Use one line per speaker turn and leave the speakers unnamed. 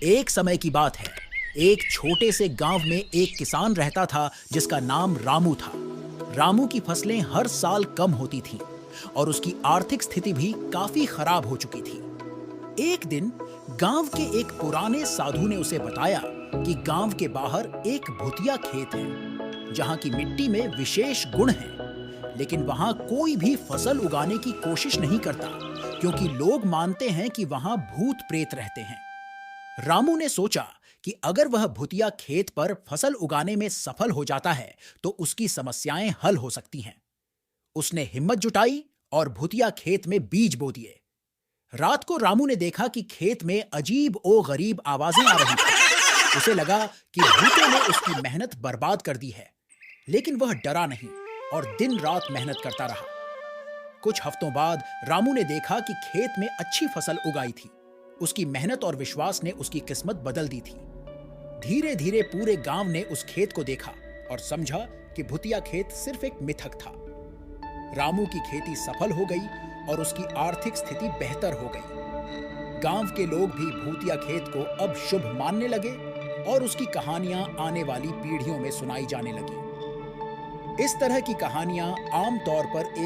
एक समय की बात है। एक छोटे से गांव में एक किसान रहता था जिसका नाम रामू था। रामू की फसलें हर साल कम होती थीं और उसकी आर्थिक स्थिति भी काफी खराब हो चुकी थी। एक दिन गांव के एक पुराने साधु ने उसे बताया कि गांव के बाहर एक भुतिया खेत है जहां की मिट्टी में विशेष गुण हैं, लेकिन वहां कोई भी फसल उगाने की कोशिश नहीं करता क्योंकि लोग मानते हैं कि वहां भूत प्रेत रहते हैं। रामू ने सोचा कि अगर वह भुतिया खेत पर फसल उगाने में सफल हो जाता है तो उसकी समस्याएं हल हो सकती हैं। उसने हिम्मत जुटाई और भुतिया खेत में बीज बो दिए। रात को रामू ने देखा कि खेत में अजीब ओ गरीब आवाजें आ रही थी। उसे लगा कि भूतों ने उसकी मेहनत बर्बाद कर दी है, लेकिन वह डरा नहीं और दिन रात मेहनत करता रहा। कुछ हफ्तों बाद रामू ने देखा कि खेत में अच्छी फसल उगाई थी। उसकी मेहनत और विश्वास ने उसकी किस्मत बदल दी थी। धीरे धीरे पूरे गांव ने उस खेत को देखा और समझा कि भुतिया खेत सिर्फ एक मिथक था। रामू की खेती सफल हो गई और उसकी आर्थिक स्थिति बेहतर हो गई। गांव के लोग भी भूतिया खेत को अब शुभ मानने लगे और उसकी कहानियां आने वाली पीढ़ियों में सुनाई जाने लगी। इस तरह की कहानियां आमतौर पर एक